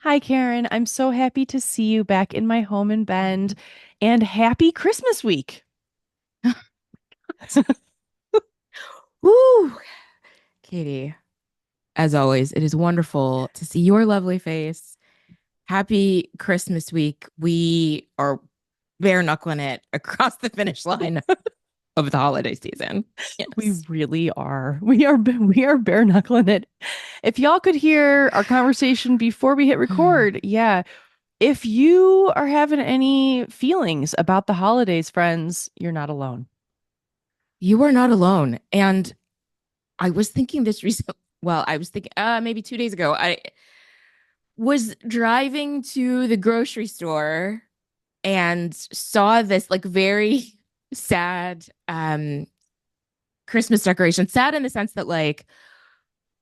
Hi, Karen. I'm so happy to see you back in my home in Bend and happy Christmas week. Woo! Katie, as always, it is wonderful to see your lovely face. Happy Christmas week. We are bare knuckling it across the finish line of the holiday season. We Yes. really are. We are bare knuckling it. If y'all could hear our conversation before we hit record, yeah. If you are having any feelings about the holidays, friends, you're not alone. You are not alone. And I was thinking this recently. Well, I was thinking maybe 2 days ago. I was driving to the grocery store and saw this like very sad Christmas decoration. Sad in the sense that like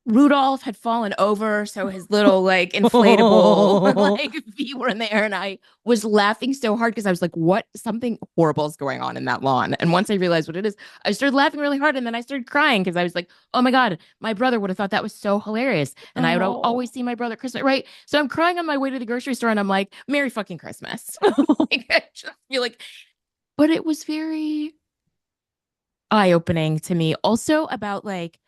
Rudolph had fallen over, so his little like inflatable like feet were in the air, and I was laughing so hard because I was like, "What? Something horrible is going on in that lawn." And once I realized what it is, I started laughing really hard, and then I started crying because I was like, "Oh my god, my brother would have thought that was so hilarious," and I would Oh. always see my brother at Christmas, right? So I'm crying on my way to the grocery store, and I'm like, "Merry fucking Christmas!" Like, I just feel like, but it was very eye-opening to me. Also about like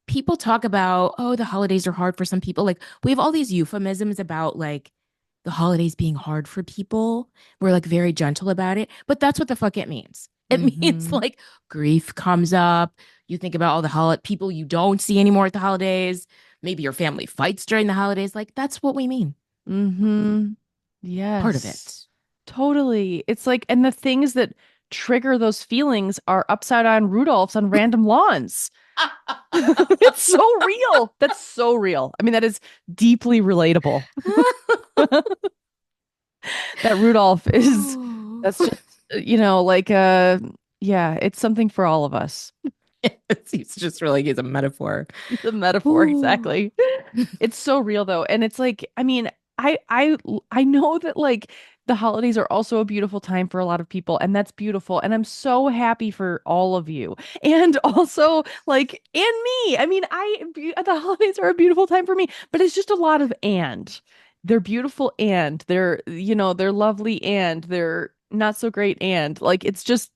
people talk about, oh, the holidays are hard for some people. Like we have all these euphemisms about like the holidays being hard for people. We're like very gentle about it, but that's what the fuck it means. It means Mm-hmm. like grief comes up. You think about all the people you don't see anymore at the holidays. Maybe your family fights during the holidays. Like that's what we mean. Mm-hmm. Part of Yes. it. Totally. It's like, and the things that trigger those feelings are upside down Rudolphs on random lawns. It's so real. That's so real. I mean, that is deeply relatable. That Rudolph is, Oh. that's just, like, yeah, it's something for all of us. He's just really, he's a metaphor. The metaphor, Ooh. exactly. It's so real though. And it's like, I mean, I know that like the holidays are also a beautiful time for a lot of people, and that's beautiful. And I'm so happy for all of you. And also like and me. I mean, the holidays are a beautiful time for me, but it's just a lot of and. They're beautiful and they're lovely and they're not so great and like it's just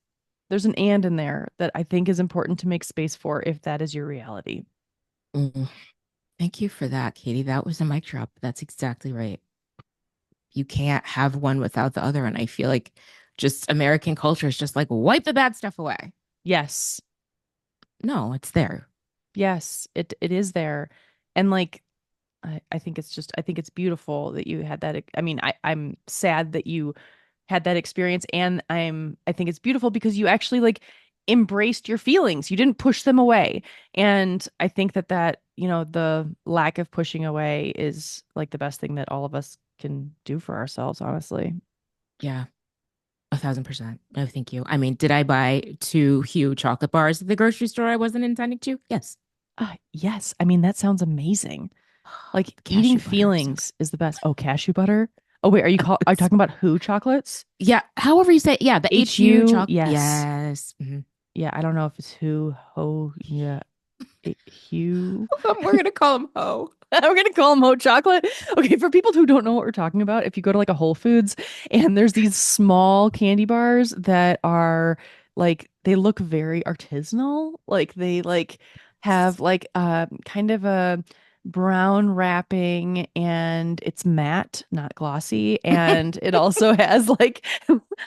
there's an and in there that I think is important to make space for if that is your reality. Mm. Thank you for that, Katie. That was a mic drop. That's exactly right. You can't have one without the other. And I feel like just American culture is just like wipe the bad stuff away. Yes. No, it's there. Yes, it is there. And like I think it's beautiful that you had that. I mean, I'm sad that you had that experience, and I think it's beautiful because you actually like embraced your feelings. You didn't push them away. And I think that the lack of pushing away is like the best thing that all of us can do for ourselves, honestly. Yeah, 1,000%. No, thank you. I mean, did I buy two huge chocolate bars at the grocery store I wasn't intending to? Yes. Yes. I mean, that sounds amazing. Like The eating cashew butter is so good. feelings is the best. Oh, cashew butter. Oh wait, are you It's, talking about who chocolates? yeah, however you say it. Yeah, the HU HU? chocolate. Yes. Yes. Mhm. Yeah, I don't know if it's who, ho, yeah, Hugh. We're going to call him Ho. We're gonna call them hot chocolate. Okay, for people who don't know what we're talking about, if you go to like a Whole Foods and there's these small candy bars that are like they look very artisanal, like they like have like kind of a brown wrapping and it's matte, not glossy, and it also has like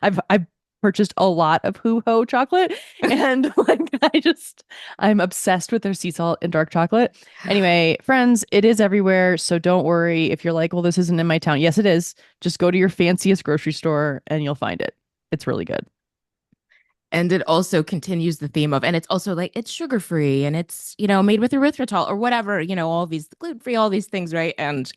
I've purchased a lot of Hoo Ho chocolate and like I'm obsessed with their sea salt and dark chocolate. Anyway, friends, it is everywhere. So don't worry if you're like, well, this isn't in my town. Yes, it is. Just go to your fanciest grocery store and you'll find it. It's really good. And it also continues the theme of, and it's also like it's sugar free and it's, made with erythritol or whatever, all these gluten free, all these things, right? And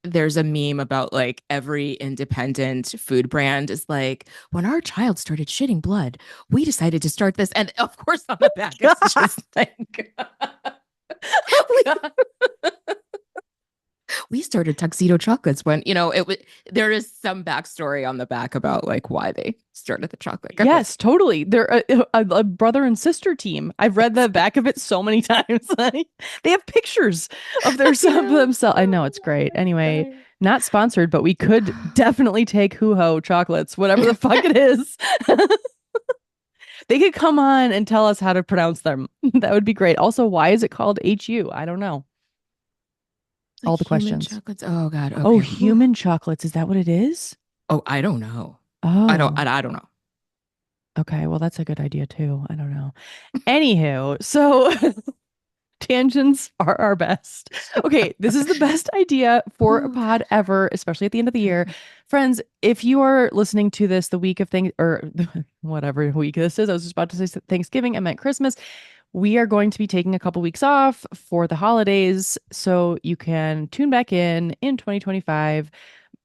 there's a meme about like every independent food brand is like, when our child started shitting blood, we decided to start this. And of course, on the back, it's just like, Oh we, God. we started tuxedo chocolates when, it was, there is some backstory on the back about like why they started the chocolate company. Yes, totally. They're a brother and sister team. I've read the back of it so many times. Like, they have pictures of their I of know. themselves. I know it's Oh great. my Anyway, God. not sponsored, but we could definitely take Hoo Ho chocolates, whatever the fuck it is. They could come on and tell us how to pronounce them. That would be great. Also, why is it called HU? I don't know. Like All the human questions. chocolates. Oh God. Oh, Okay. Whew. human chocolates. Is that what it is? Oh, I don't know. I don't. Oh, I don't know. okay. Well, that's a good idea too. I don't know. Anywho, so tangents are our best. Okay, this is the best idea for a Oh pod God. ever, especially at the end of the year. Okay. Friends, if you are listening to this the week of things or whatever week this is, I was just about to say Thanksgiving, I meant Christmas. We are going to be taking a couple weeks off for the holidays, so you can tune back in 2025.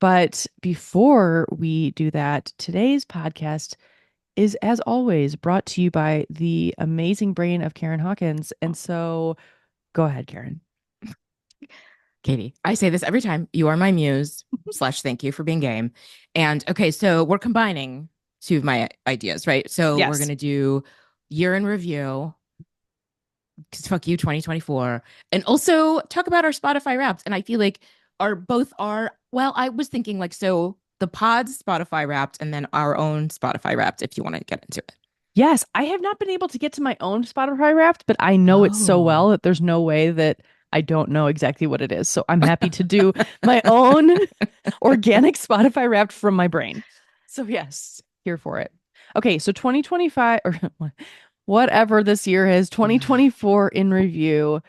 But before we do that, today's podcast is, as always, brought to you by the amazing brain of Karen Hawkins. And so go ahead, Karen. Katie, I say this every time. You are my muse. Slash, thank you for being game. And okay, so we're combining two of my ideas, right? So we're Yes. gonna do year in review, because fuck you, 2024, and also talk about our Spotify Wrapped. And I feel like our both are well. I was thinking like so the pods Spotify Wrapped, and then our own Spotify Wrapped. If you want to get into it. Yes. I have not been able to get to my own Spotify Wrapped, but I know it so well Oh. that there's no way that I don't know exactly what it is. So I'm happy to do my own organic Spotify Wrapped from my brain. So, yes, here for it. Okay. So 2025 or whatever this year is, 2024 in review.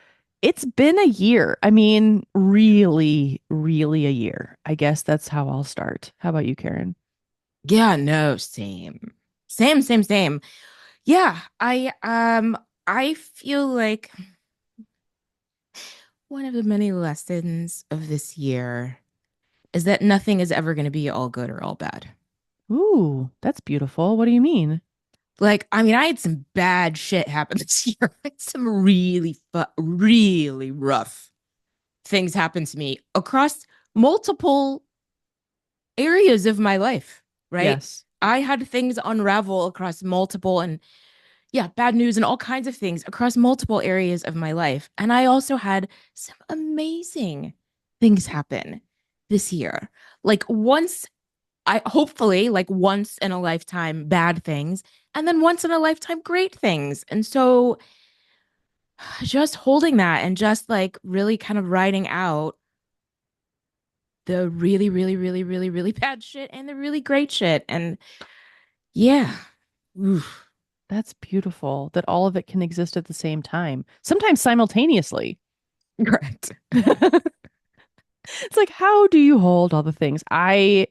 It's been a year. I mean, really, really a year. I guess that's how I'll start. How about you, Karen? Yeah, no, same. Same, same, same. Yeah, I feel like one of the many lessons of this year is that nothing is ever going to be all good or all bad. Ooh, that's beautiful. What do you mean? Like, I mean, I had some bad shit happen this year. I had some really rough things happen to me across multiple areas of my life, right? Yes. I had things unravel across multiple and yeah, bad news and all kinds of things across multiple areas of my life. And I also had some amazing things happen this year. Like once I hopefully like once in a lifetime bad things and then once in a lifetime great things. And so just holding that and just like really kind of writing out the really bad shit and the really great shit. And yeah. Oof. That's beautiful that all of it can exist at the same time, sometimes simultaneously. Correct. It's like, how do you hold all the things? I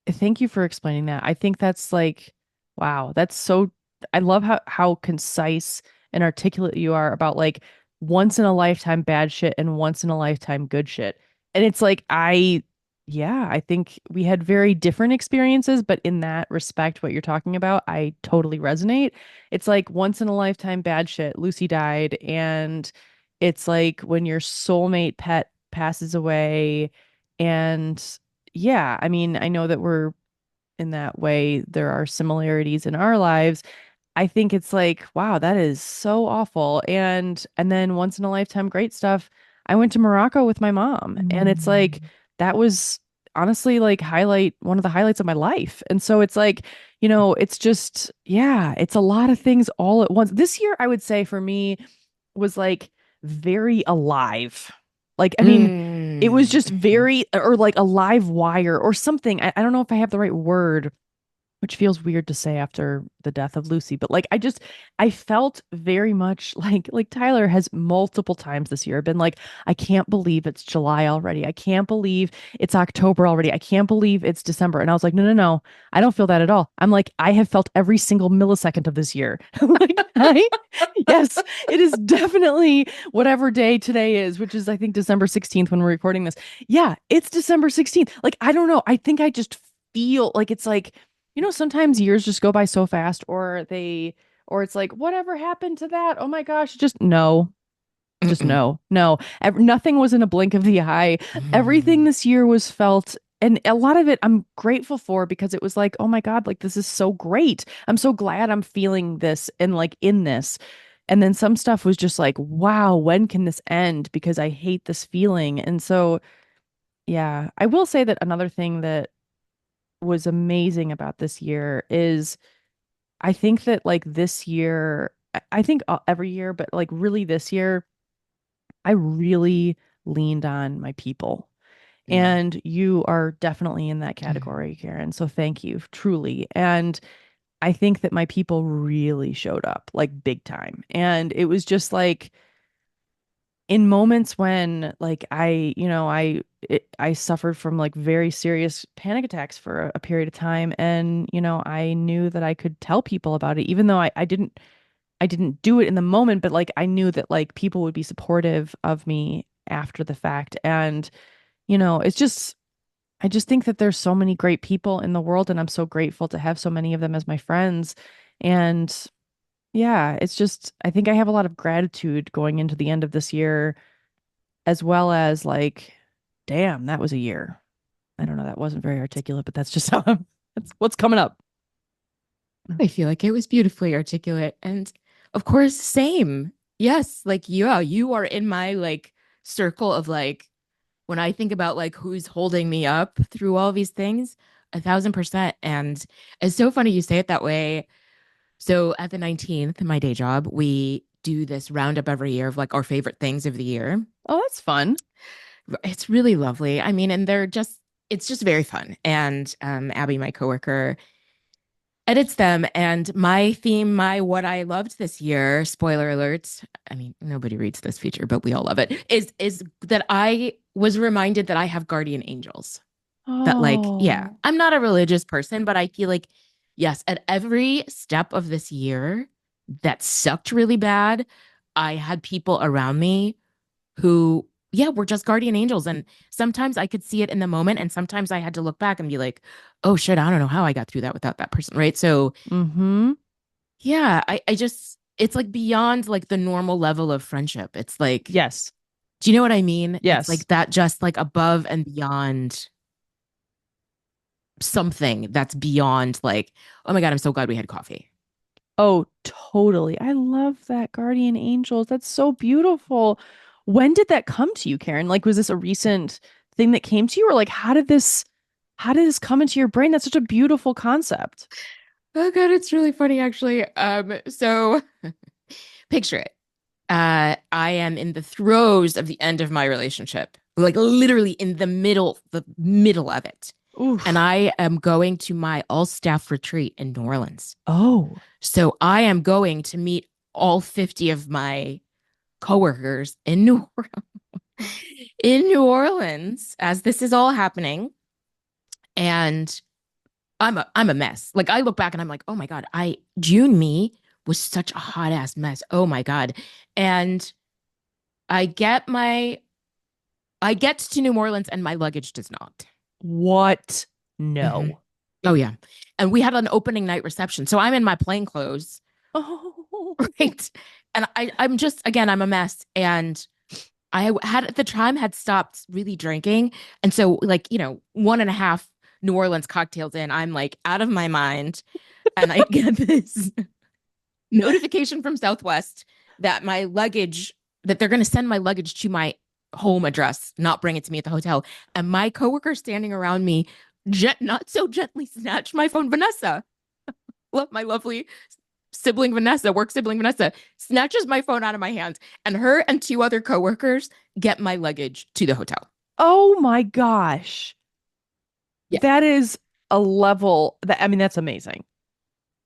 thank you for explaining that. I think that's like, wow, that's so, I love how concise and articulate you are about like once in a lifetime bad shit and once in a lifetime good shit. And it's like, yeah, I think we had very different experiences, but in that respect, what you're talking about, I totally resonate. It's like once in a lifetime bad shit. Lucy died, and it's like when your soulmate pet passes away, and yeah, I mean, I know that we're in that way, there are similarities in our lives. I think it's like, wow, that is so awful. And then once in a lifetime great stuff. I went to Morocco with my mom, and it's like that was honestly like highlight one of the highlights of my life. And so it's like, it's just, yeah, it's a lot of things all at once. This year, I would say for me was like very alive. Like, I mean, it was just Mm-hmm. very, or like a live wire or something. I don't know if I have the right word, which feels weird to say after the death of Lucy, but like I felt very much like Tyler has multiple times this year been like, I can't believe it's July already. I can't believe it's October already. I can't believe it's December. And I was like, no, no, no. I don't feel that at all. I'm like, I have felt every single millisecond of this year. Like yes, it is definitely whatever day today is, which is I think December 16th when we're recording this. Yeah, it's December 16th. Like, I don't know. I think I just feel like it's like, sometimes years just go by so fast, or it's like, whatever happened to that? Oh my gosh, just no. just Mm-mm. no, no. Nothing was in a blink of the eye. Everything Mm. this year was felt, and a lot of it I'm grateful for because it was like, oh my God, like this is so great. I'm so glad I'm feeling this and like in this. And then some stuff was just like, wow, when can this end? Because I hate this feeling. And so, yeah, I will say that another thing that was amazing about this year is I think that like this year, I think every year, but like really this year, I really leaned on my people. Mm. And you are definitely in that category, Mm. Karen. So thank you, truly. And I think that my people really showed up like big time. And it was just like in moments when like I suffered from like very serious panic attacks for a period of time. And, I knew that I could tell people about it, even though I didn't do it in the moment, but like I knew that like people would be supportive of me after the fact. And, it's just I just think that there's so many great people in the world and I'm so grateful to have so many of them as my friends. And yeah, it's just I think I have a lot of gratitude going into the end of this year as well as like damn, that was a year. I don't know, that wasn't very articulate, but that's just that's what's coming up. I feel like it was beautifully articulate. And of course, same. Yes, like yeah, you are in my like circle of like when I think about like who's holding me up through all these things, 1,000%. And it's so funny you say it that way. So at the 19th, my day job, we do this roundup every year of like our favorite things of the year. Oh, that's fun. It's really lovely. I mean, and it's just very fun. And Abby, my coworker, edits them. And my theme, my what I loved this year, spoiler alerts. I mean, nobody reads this feature, but we all love it, is that I was reminded that I have guardian angels. That like, yeah, Oh. I'm not a religious person, but I feel like, yes, at every step of this year that sucked really bad, I had people around me who, yeah, were just guardian angels. And sometimes I could see it in the moment. And sometimes I had to look back and be like, oh shit, I don't know how I got through that without that person. Right. So Mm-hmm. yeah, I just, it's like beyond like the normal level of friendship. It's like, Yes. do you know what I mean? It's Yes. like that just like above and beyond something that's beyond like, oh my God, I'm so glad we had coffee. Oh, totally. I love that guardian angels. That's so beautiful. When did that come to you, Karen? Like, was this a recent thing that came to you, or like, how did this come into your brain? That's such a beautiful concept. Oh God, it's really funny actually. So picture it. I am in the throes of the end of my relationship, like literally in the middle of it. And Oof. I am going to my all staff retreat in New Orleans. Oh. So I am going to meet all 50 of my coworkers in in New Orleans as this is all happening. And I'm a mess. Like I look back and I'm like, oh my God, I June me was such a hot ass mess. Oh my God. And I get my I get to New Orleans and my luggage does not. What? Mhm. No. Oh yeah. And we had an opening night reception. So I'm in my plain clothes, Oh. right? And I'm just again, I'm a mess. And I had at the time had stopped really drinking. And so like, one and a half New Orleans cocktails in, I'm like out of my mind. And I get this notification from Southwest that my luggage, that they're going to send my luggage to my home address, not bring it to me at the hotel. And my coworker standing around me, not so gently snatched my phone. Vanessa, love my lovely sibling Vanessa, work sibling Vanessa, snatches my phone out of my hands, and her and two other coworkers get my luggage to the hotel. Oh my gosh. Yeah. That is a level that I mean, that's amazing.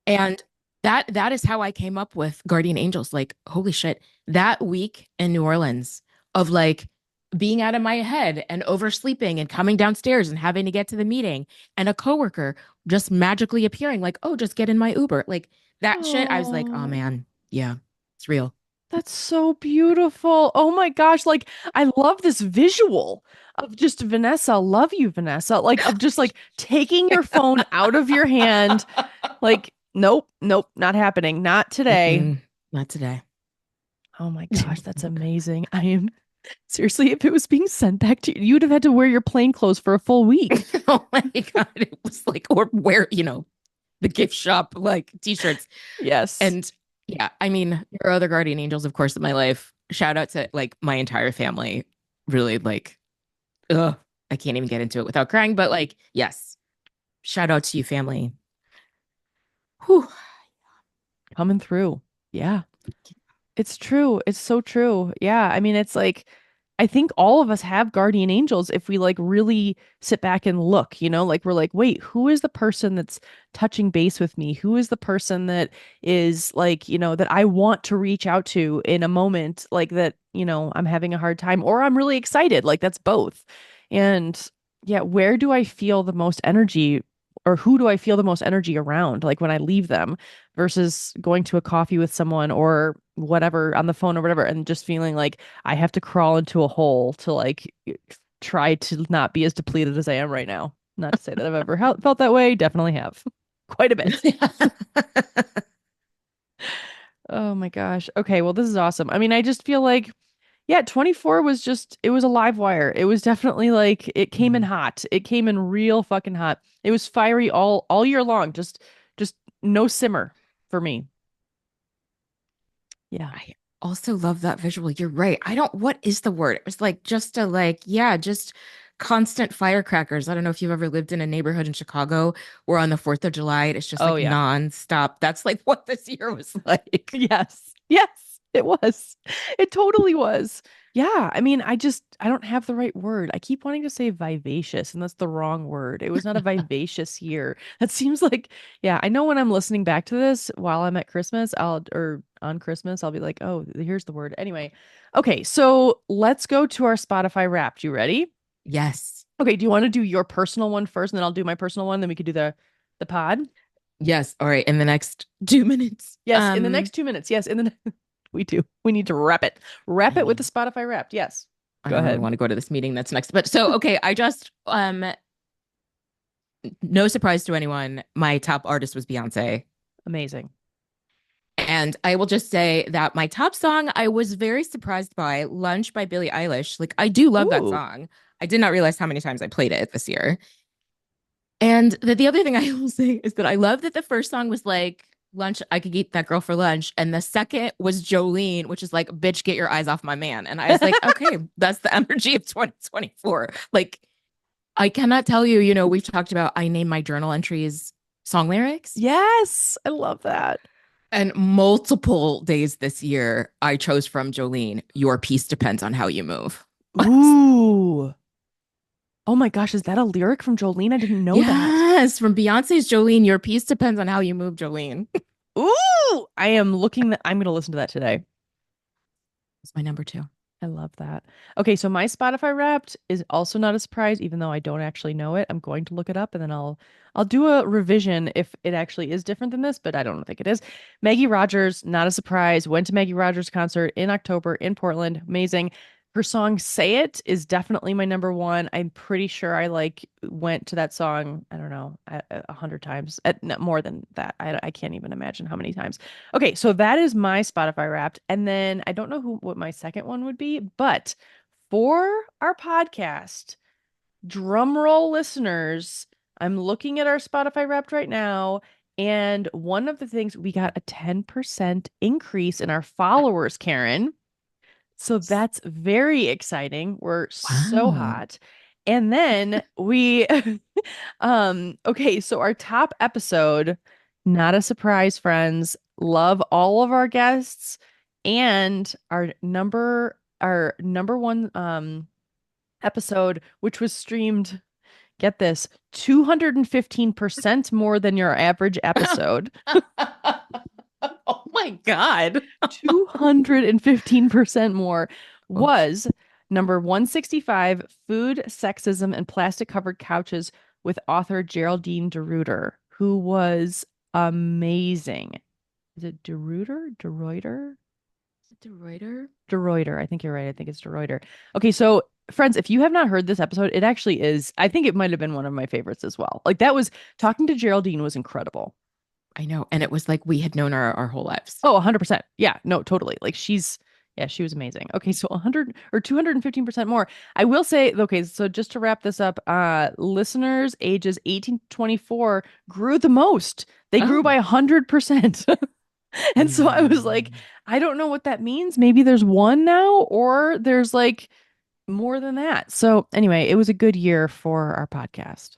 And that is how I came up with Guardian Angels. Like, holy shit, that week in New Orleans of like being out of my head and oversleeping and coming downstairs and having to get to the meeting and a coworker just magically appearing like, oh, just get in my Uber. Like that shit, I was like, oh Oh. man, yeah, it's real. That's so beautiful. Oh my gosh. Like, I love this visual of just Vanessa. Love you, Vanessa. Like, of just like taking your phone out of your hand. Like, nope, nope, not happening. Not today. Mm-mm, not today. Oh my gosh, that's amazing. I am seriously, if it was being sent back to you, you'd have had to wear your plain clothes for a full week. Oh my God. It was like, or wear, the gift shop like t-shirts. Yes. And yeah, I mean, there are other guardian angels, of course, in my life. Shout out to like my entire family. Really, like, ugh, I can't even get into it without crying. But like, yes, shout out to you, family. Whew. Coming through. Yeah. It's true. It's so true. Yeah. I mean, it's like, I think all of us have guardian angels if we like really sit back and look, like we're like, wait, who is the person that's touching base with me? Who is the person that is like, that I want to reach out to in a moment like that, I'm having a hard time or I'm really excited. Like that's both. And yeah, where do I feel the most energy or who do I feel the most energy around? Like when I leave them versus going to a coffee with someone or whatever on the phone or whatever and just feeling like I have to crawl into a hole to like try to not be as depleted as I am right now. Not to say that I've ever felt that way, definitely have. Quite a bit. Oh my gosh. Okay, well this is awesome. I mean, I just feel like yeah, 24 was just it was a live wire. It was definitely like it came in Mm. hot. It came in real fucking hot. It was fiery all year long. Just no simmer for me. Yeah. I also love that visual. You're right. What is the word? It was like just a like, yeah, just constant firecrackers. I don't know if you've ever lived in a neighborhood in Chicago where on the 4th of July, it's just Oh like yeah. nonstop. That's like what this year was like. Yes. Yes, it was. It totally was. Yeah. I mean, I don't have the right word. I keep wanting to say vivacious, and that's the wrong word. It was not a vivacious year. That seems like, yeah, I know when I'm listening back to this while I'm at Christmas, or on Christmas, I'll be like, oh, here's the word. Anyway. Okay. So let's go to our Spotify Wrapped. You ready? Yes. Okay. Do you want to do your personal one first, and then I'll do my personal one? Then we could do the pod. Yes. All right. In the next 2 minutes. Yes, in the next 2 minutes. Yes, in the we do. We need to wrap it. Wrap I it with the know. Spotify Wrapped. Yes. I Go don't really ahead. want to go to this meeting that's next. But so okay, I just no surprise to anyone, my top artist was Beyonce. Amazing. And I will just say that my top song, I was very surprised by Lunch by Billie Eilish. Like, I do love that Ooh. song. I did not realize how many times I played it this year. And the other thing I will say is that I love that the first song was like, Lunch, I could eat that girl for lunch. And the second was Jolene, which is like, bitch, get your eyes off my man. And I was like, okay, that's the energy of 2024. Like, I cannot tell you, we've talked about I name my journal entries song lyrics. Yes, I love that. And multiple days this year, I chose from Jolene, Your Peace Depends on How You Move. Ooh. Oh my gosh, is that a lyric from Jolene? I didn't know that. Yes, from Beyonce's Jolene, Your Peace Depends on How You Move, Jolene. Ooh. I am I'm going to listen to that today. It's my number two. I love that. Okay, so my Spotify Wrapped is also not a surprise, even though I don't actually know it. I'm going to look it up and then I'll do a revision if it actually is different than this, but I don't think it is. Maggie Rogers, not a surprise. Went to Maggie Rogers concert in October in Portland. Amazing. Her song "Say It" is definitely my number one. I'm pretty sure I like went to that song, I don't know, 100 times, more than that. I can't even imagine how many times. Okay, so that is my Spotify Wrapped, and then I don't know what my second one would be, but for our podcast, drum roll listeners, I'm looking at our Spotify Wrapped right now, and one of the things we got a 10% increase in our followers, Karen. So that's very exciting. We're so Wow. hot. And then we okay, so our top episode, not a surprise, friends. Love all of our guests and our number one episode, which was streamed, get this, 215% more than your average episode. Oh my God. 215% more Oops. was number 165, Food, Sexism, and Plastic Covered Couches with author Geraldine DeRuyter, who was amazing. Is it DeRuyter? DeRuyter? De Reuter? DeRuyter. I think you're right. I think it's DeRuyter. Okay, so friends, if you have not heard this episode, it actually is. I think it might have been one of my favorites as well. Like that was talking to Geraldine was incredible. I know. And it was like we had known our whole lives. Oh, 100%. Yeah, no, totally. Like Yeah, she was amazing. Okay, so 100 or 215% more. I will say, okay, so just to wrap this up, listeners ages 18 to 24 grew the most. They grew by Oh, 100%. And so I was like, mm. I don't know what that means. Maybe there's one now, or there's like more than that. So anyway, it was a good year for our podcast.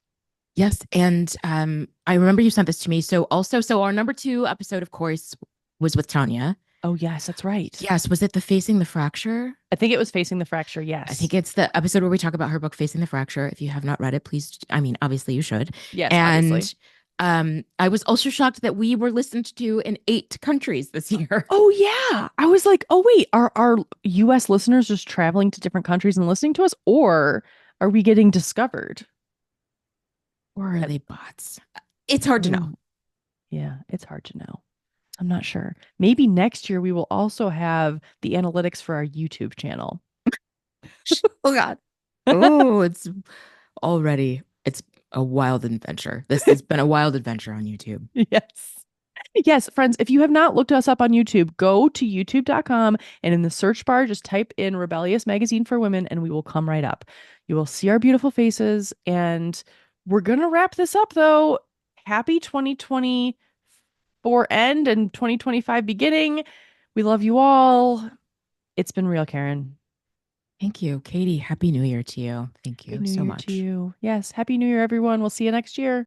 Yes. And I remember you sent this to me. So also, so our number two episode, of course, was with Tanya. Oh, yes, that's right. Yes. Was it the Facing the Fracture? I think it was Facing the Fracture. I Yes. think it's the episode where we talk about her book, Facing the Fracture. If you have not read it, please, I mean, obviously you should. Yes, obviously. And I was also shocked that we were listened to in 8 countries this year. Oh yeah. I was like, oh wait, are our US listeners just traveling to different countries and listening to us, or are we getting discovered? Or are Uh, they bots? It's hard to know. Oh, yeah, it's hard to know. I'm not sure. Maybe next year we will also have the analytics for our YouTube channel. Oh God. Oh, it's a wild adventure. This has been a wild adventure on YouTube. Yes. Yes, friends, if you have not looked us up on YouTube, go to youtube.com and in the search bar, just type in Rebellious Magazine for Women and we will come right up. You will see our beautiful faces. And we're going to wrap this up, though. Happy 2024 end and 2025 beginning. We love you all. It's been real, Karen. Thank you, Katie. Happy New Year to you. Thank Happy you New so Year to much. you. Yes, Happy New Year, everyone. We'll see you next year.